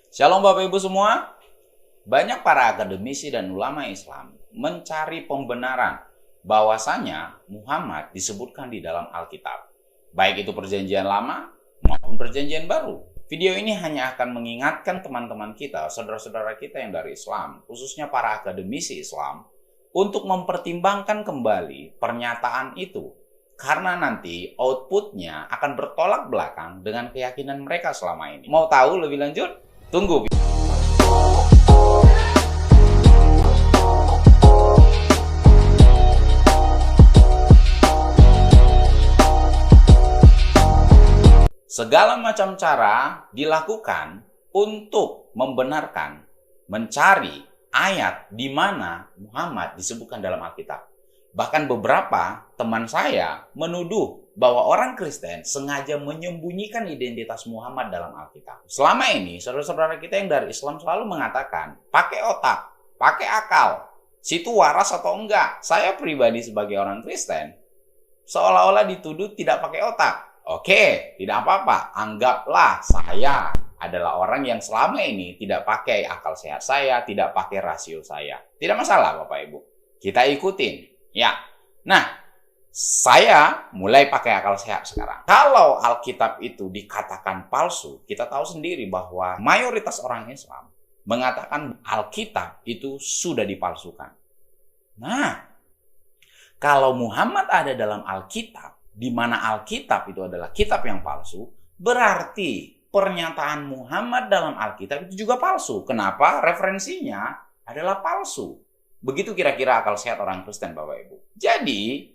Shalom Bapak Ibu semua. Banyak para akademisi dan ulama Islam mencari pembenaran bahwasanya Muhammad disebutkan di dalam Alkitab. Baik itu perjanjian lama maupun perjanjian baru. Video ini hanya akan mengingatkan teman-teman kita, saudara-saudara kita yang dari Islam, khususnya para akademisi Islam, untuk mempertimbangkan kembali pernyataan itu. Karena nanti outputnya akan bertolak belakang dengan keyakinan mereka selama ini. Mau tahu lebih lanjut? Tunggu. Segala macam cara dilakukan untuk membenarkan, mencari ayat di mana Muhammad disebutkan dalam Alkitab. Bahkan beberapa teman saya menuduh bahwa orang Kristen sengaja menyembunyikan identitas Muhammad dalam Alkitab. Selama ini, saudara-saudara kita yang dari Islam selalu mengatakan, pakai otak, pakai akal, situ waras atau enggak. Saya pribadi sebagai orang Kristen, seolah-olah dituduh tidak pakai otak. Oke, tidak apa-apa. Anggaplah saya adalah orang yang selama ini tidak pakai akal sehat saya, tidak pakai rasio saya. Tidak masalah Bapak Ibu. Kita ikutin. Ya. Nah, saya mulai pakai akal sehat sekarang. Kalau Alkitab itu dikatakan palsu, kita tahu sendiri bahwa mayoritas orang Islam mengatakan Alkitab itu sudah dipalsukan. Nah, kalau Muhammad ada dalam Alkitab, di mana Alkitab itu adalah kitab yang palsu, berarti pernyataan Muhammad dalam Alkitab itu juga palsu. Kenapa? Referensinya adalah palsu. Begitu kira-kira akal sehat orang Kristen, Bapak Ibu. Jadi,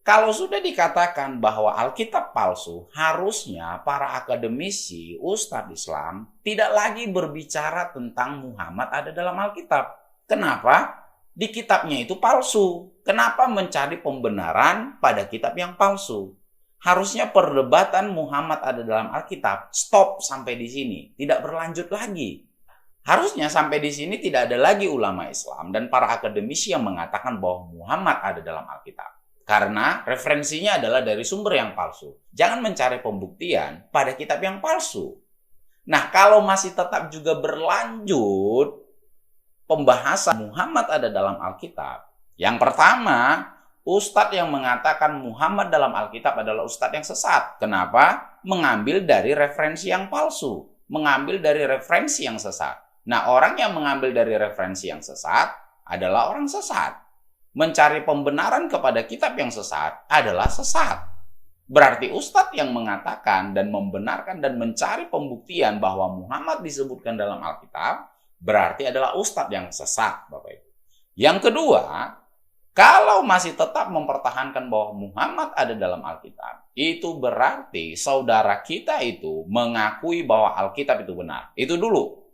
kalau sudah dikatakan bahwa Alkitab palsu, harusnya para akademisi, ustadz Islam, tidak lagi berbicara tentang Muhammad ada dalam Alkitab. Kenapa? Di kitabnya itu palsu. Kenapa mencari pembenaran pada kitab yang palsu? Harusnya perdebatan Muhammad ada dalam Alkitab stop sampai di sini, tidak berlanjut lagi. Harusnya sampai di sini tidak ada lagi ulama Islam dan para akademisi yang mengatakan bahwa Muhammad ada dalam Alkitab. Karena referensinya adalah dari sumber yang palsu. Jangan mencari pembuktian pada kitab yang palsu. Nah, kalau masih tetap juga berlanjut pembahasan Muhammad ada dalam Alkitab. Yang pertama, ustadz yang mengatakan Muhammad dalam Alkitab adalah ustadz yang sesat. Kenapa? Mengambil dari referensi yang palsu. Mengambil dari referensi yang sesat. Nah, orang yang mengambil dari referensi yang sesat adalah orang sesat. Mencari pembenaran kepada kitab yang sesat adalah sesat. Berarti ustadz yang mengatakan dan membenarkan dan mencari pembuktian bahwa Muhammad disebutkan dalam Alkitab berarti adalah ustadz yang sesat, Bapak Ibu. Yang kedua, kalau masih tetap mempertahankan bahwa Muhammad ada dalam Alkitab, itu berarti saudara kita itu mengakui bahwa Alkitab itu benar. Itu dulu.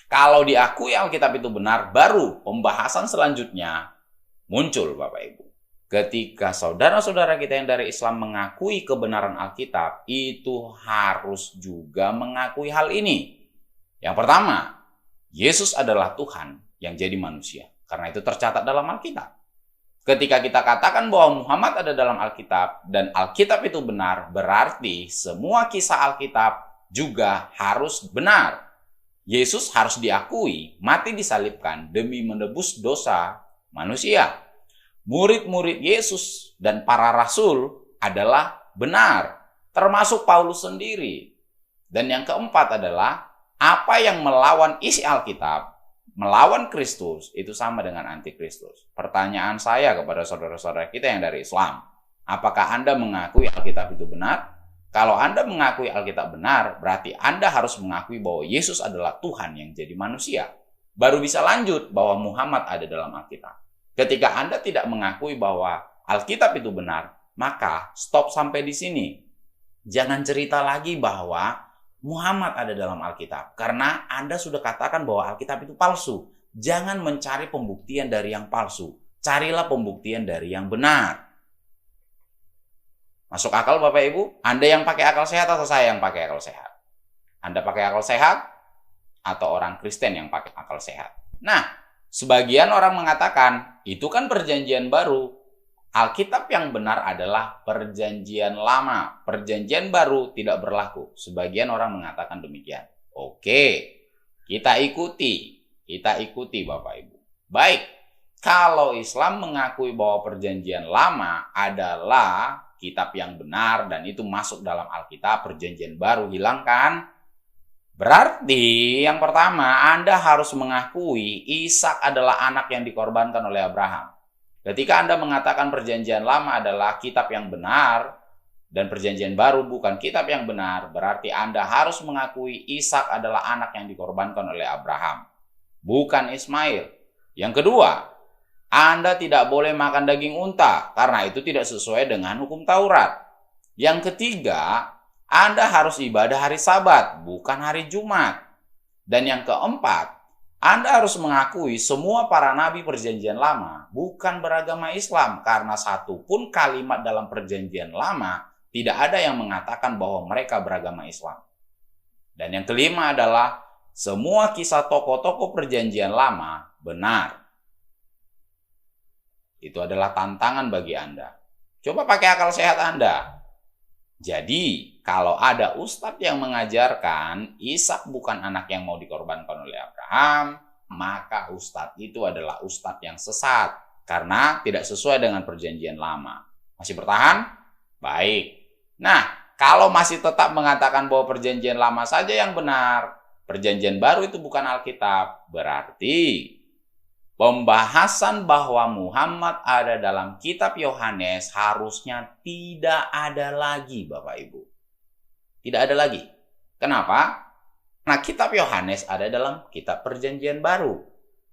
Kalau diakui Alkitab itu benar, baru pembahasan selanjutnya muncul, Bapak Ibu. Ketika saudara-saudara kita yang dari Islam mengakui kebenaran Alkitab, itu harus juga mengakui hal ini. Yang pertama, Yesus adalah Tuhan yang jadi manusia. Karena itu tercatat dalam Alkitab. Ketika kita katakan bahwa Muhammad ada dalam Alkitab dan Alkitab itu benar, berarti semua kisah Alkitab juga harus benar. Yesus harus diakui, mati disalibkan demi menebus dosa manusia. Murid-murid Yesus dan para rasul adalah benar, termasuk Paulus sendiri. Dan yang keempat adalah apa yang melawan isi Alkitab, melawan Kristus, itu sama dengan antikristus. Pertanyaan saya kepada saudara-saudara kita yang dari Islam, apakah Anda mengakui Alkitab itu benar? Kalau Anda mengakui Alkitab benar, berarti Anda harus mengakui bahwa Yesus adalah Tuhan yang jadi manusia. Baru bisa lanjut bahwa Muhammad ada dalam Alkitab. Ketika Anda tidak mengakui bahwa Alkitab itu benar, maka stop sampai di sini. Jangan cerita lagi bahwa Muhammad ada dalam Alkitab. Karena Anda sudah katakan bahwa Alkitab itu palsu. Jangan mencari pembuktian dari yang palsu. Carilah pembuktian dari yang benar. Masuk akal Bapak Ibu? Anda yang pakai akal sehat atau saya yang pakai akal sehat? Anda pakai akal sehat atau orang Kristen yang pakai akal sehat? Nah, sebagian orang mengatakan, itu kan perjanjian baru. Alkitab yang benar adalah perjanjian lama. Perjanjian baru tidak berlaku. Sebagian orang mengatakan demikian. Oke. Kita ikuti Bapak Ibu. Baik, kalau Islam mengakui bahwa perjanjian lama adalah kitab yang benar dan itu masuk dalam Alkitab, perjanjian baru hilangkan, berarti yang pertama Anda harus mengakui Ishak adalah anak yang dikorbankan oleh Abraham. Ketika Anda mengatakan perjanjian lama adalah kitab yang benar dan perjanjian baru bukan kitab yang benar, berarti Anda harus mengakui Ishak adalah anak yang dikorbankan oleh Abraham, bukan Ismail. Yang kedua, Anda tidak boleh makan daging unta karena itu tidak sesuai dengan hukum Taurat. Yang ketiga, Anda harus ibadah hari Sabat, bukan hari Jumat. Dan yang keempat, Anda harus mengakui semua para nabi perjanjian lama bukan beragama Islam karena satu pun kalimat dalam perjanjian lama tidak ada yang mengatakan bahwa mereka beragama Islam. Dan yang kelima adalah semua kisah tokoh-tokoh perjanjian lama benar. Itu adalah tantangan bagi Anda. Coba pakai akal sehat Anda. Jadi, kalau ada ustadz yang mengajarkan Ishak bukan anak yang mau dikorbankan oleh Abraham, maka ustadz itu adalah ustadz yang sesat karena tidak sesuai dengan perjanjian lama. Masih bertahan? Baik. Nah, kalau masih tetap mengatakan bahwa perjanjian lama saja yang benar, perjanjian baru itu bukan Alkitab, berarti pembahasan bahwa Muhammad ada dalam kitab Yohanes harusnya tidak ada lagi, Bapak Ibu. Tidak ada lagi. Kenapa? Nah, kitab Yohanes ada dalam kitab perjanjian baru.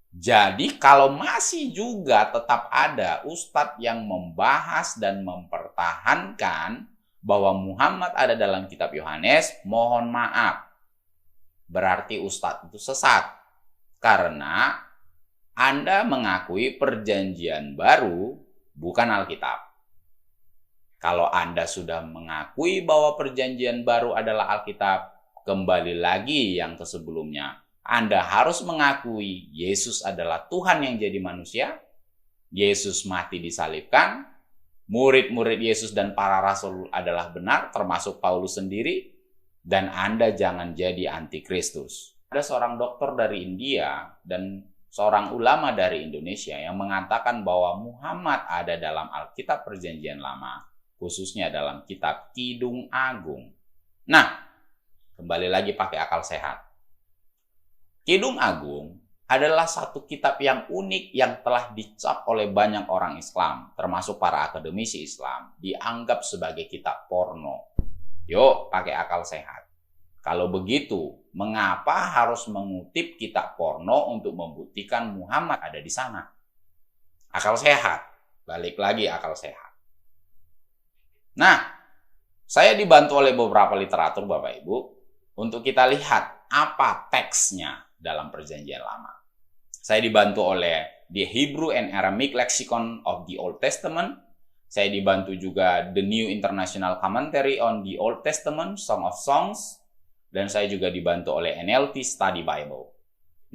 Jadi, kalau masih juga tetap ada ustadz yang membahas dan mempertahankan bahwa Muhammad ada dalam kitab Yohanes, mohon maaf. Berarti ustadz itu sesat. Karena Anda mengakui perjanjian baru bukan Alkitab. Kalau Anda sudah mengakui bahwa perjanjian baru adalah Alkitab, kembali lagi yang ke sebelumnya. Anda harus mengakui Yesus adalah Tuhan yang jadi manusia. Yesus mati disalibkan. Murid-murid Yesus dan para rasul adalah benar, termasuk Paulus sendiri. Dan Anda jangan jadi antikristus. Ada seorang dokter dari India dan seorang ulama dari Indonesia yang mengatakan bahwa Muhammad ada dalam Alkitab Perjanjian Lama, khususnya dalam kitab Kidung Agung. Nah, kembali lagi pakai akal sehat. Kidung Agung adalah satu kitab yang unik yang telah dicap oleh banyak orang Islam, termasuk para akademisi Islam, dianggap sebagai kitab porno. Yuk, pakai akal sehat. Kalau begitu, mengapa harus mengutip kitab porno untuk membuktikan Muhammad ada di sana? Akal sehat. Balik lagi akal sehat. Nah, saya dibantu oleh beberapa literatur Bapak Ibu untuk kita lihat apa teksnya dalam perjanjian lama. Saya dibantu oleh The Hebrew and Aramaic Lexicon of the Old Testament. Saya dibantu juga The New International Commentary on the Old Testament, Song of Songs. Dan saya juga dibantu oleh NLT Study Bible.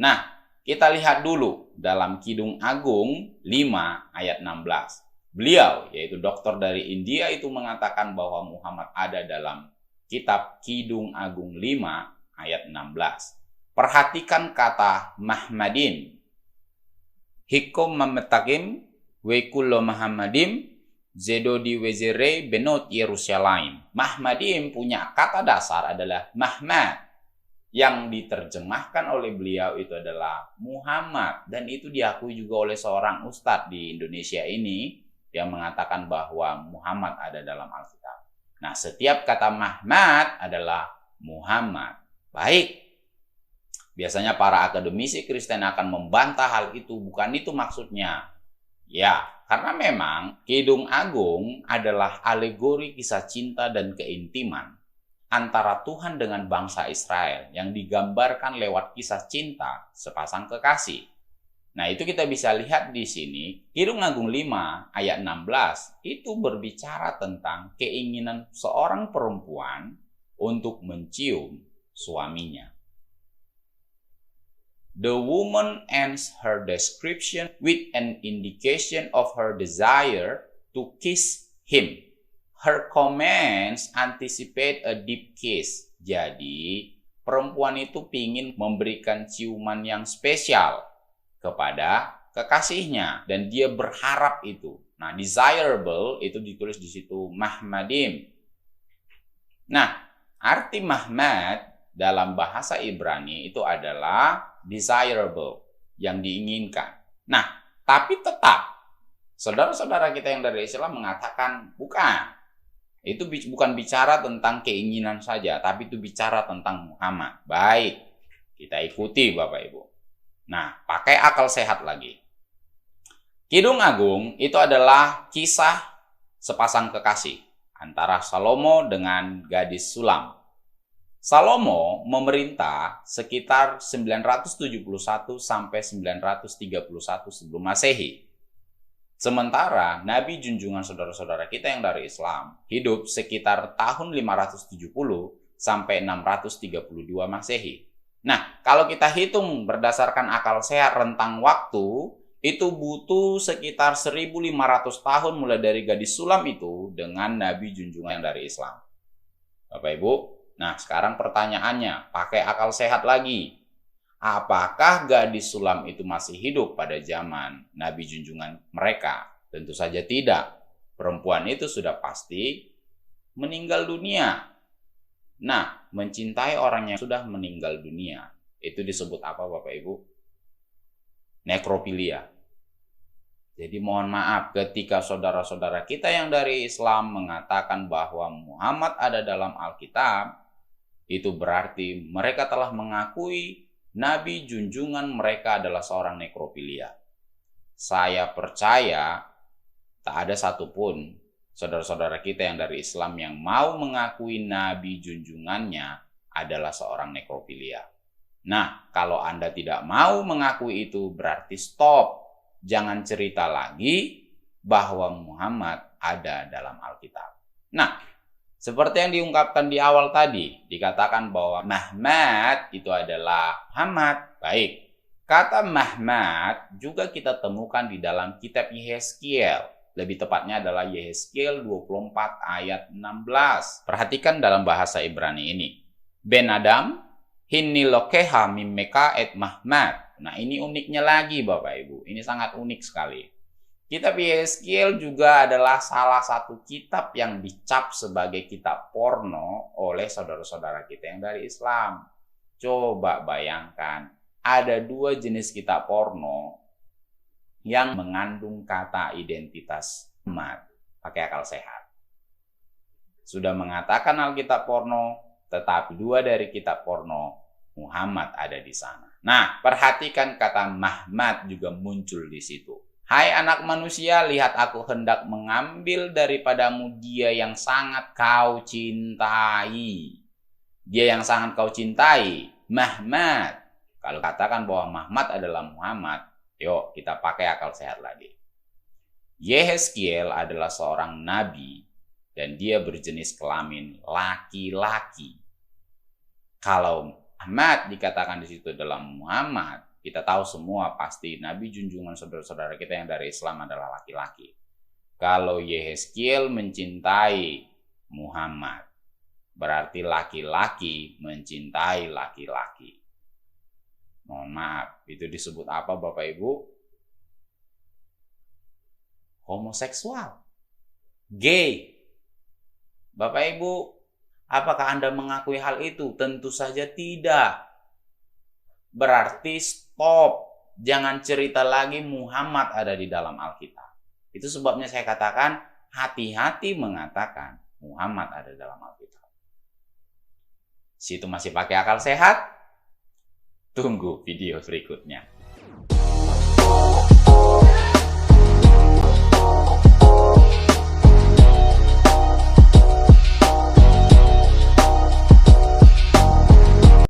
Nah, kita lihat dulu dalam Kidung Agung 5 ayat 16. Beliau, yaitu dokter dari India itu mengatakan bahwa Muhammad ada dalam kitab Kidung Agung 5 ayat 16. Perhatikan kata Mahmadin. Hikum mametakim wekullo Mahamadim zedodi wezere benot Yerusalem. Mahmadim punya kata dasar adalah Mahmad. Yang diterjemahkan oleh beliau itu adalah Muhammad. Dan itu diakui juga oleh seorang ustadz di Indonesia ini yang mengatakan bahwa Muhammad ada dalam Alkitab. Nah, setiap kata Mahmad adalah Muhammad. Baik. Biasanya para akademisi Kristen akan membantah hal itu. Bukan itu maksudnya. Ya, karena memang Kidung Agung adalah alegori kisah cinta dan keintiman antara Tuhan dengan bangsa Israel yang digambarkan lewat kisah cinta sepasang kekasih. Nah, itu kita bisa lihat di sini. Kidung Agung 5 ayat 16 itu berbicara tentang keinginan seorang perempuan untuk mencium suaminya. The woman ends her description with an indication of her desire to kiss him. Her comments anticipate a deep kiss. Jadi, perempuan itu ingin memberikan ciuman yang spesial kepada kekasihnya dan dia berharap itu. Nah, desirable itu ditulis di situ mahmadim. Nah, arti mahmad dalam bahasa Ibrani itu adalah desirable, yang diinginkan. Nah, tapi tetap saudara-saudara kita yang dari Islam mengatakan bukan. Itu bukan bicara tentang keinginan saja, tapi itu bicara tentang Muhammad. Baik, kita ikuti Bapak Ibu. Nah, pakai akal sehat lagi. Kidung Agung itu adalah kisah sepasang kekasih antara Salomo dengan gadis Sulam. Salomo memerintah sekitar 971 sampai 931 sebelum Masehi. Sementara Nabi junjungan saudara-saudara kita yang dari Islam hidup sekitar tahun 570 sampai 632 Masehi. Nah, kalau kita hitung berdasarkan akal sehat rentang waktu, itu butuh sekitar 1500 tahun mulai dari gadis Sulam itu dengan Nabi junjungan yang dari Islam. Bapak Ibu, nah sekarang pertanyaannya, pakai akal sehat lagi. Apakah gadis Sulam itu masih hidup pada zaman Nabi junjungan mereka? Tentu saja tidak. Perempuan itu sudah pasti meninggal dunia. Nah, mencintai orang yang sudah meninggal dunia, itu disebut apa Bapak Ibu? Nekrofilia. Jadi mohon maaf ketika saudara-saudara kita yang dari Islam mengatakan bahwa Muhammad ada dalam Alkitab, itu berarti mereka telah mengakui Nabi junjungan mereka adalah seorang nekrofilia. Saya percaya tak ada satupun saudara-saudara kita yang dari Islam yang mau mengakui Nabi junjungannya adalah seorang nekrofilia. Nah, kalau Anda tidak mau mengakui itu berarti stop. Jangan cerita lagi bahwa Muhammad ada dalam Alkitab. Nah, seperti yang diungkapkan di awal tadi, dikatakan bahwa Mahmad itu adalah Muhammad. Baik, kata Mahmad juga kita temukan di dalam kitab Yehezkiel. Lebih tepatnya adalah Yehezkiel 24 ayat 16. Perhatikan dalam bahasa Ibrani ini. Ben Adam, hinni lokeha mimmeka et Mahmad. Nah, ini uniknya lagi Bapak Ibu. Ini sangat unik sekali. Kitab Yehezkiel juga adalah salah satu kitab yang dicap sebagai kitab porno oleh saudara-saudara kita yang dari Islam. Coba bayangkan, ada dua jenis kitab porno yang mengandung kata identitas Muhammad. Pakai akal sehat. Sudah mengatakan Alkitab porno, tetapi dua dari kitab porno Muhammad ada di sana. Nah, perhatikan kata Mahmad juga muncul di situ. Hai anak manusia, lihat aku hendak mengambil daripadamu dia yang sangat kau cintai. Dia yang sangat kau cintai, Mahmad. Kalau katakan bahwa Mahmad adalah Muhammad, yuk kita pakai akal sehat lagi. Yehezkiel adalah seorang nabi dan dia berjenis kelamin laki-laki. Kalau Muhammad dikatakan di situ dalam Muhammad, kita tahu semua pasti Nabi junjungan saudara-saudara kita yang dari Islam adalah laki-laki. Kalau Yehezkiel mencintai Muhammad, berarti laki-laki mencintai laki-laki. Mohon maaf, itu disebut apa Bapak Ibu? Homoseksual. Gay. Bapak Ibu, apakah Anda mengakui hal itu? Tentu saja tidak. Berarti stop. Jangan cerita lagi Muhammad ada di dalam Alkitab. Itu sebabnya saya katakan hati-hati mengatakan Muhammad ada dalam Alkitab. Situ masih pakai akal sehat? Tunggu video berikutnya.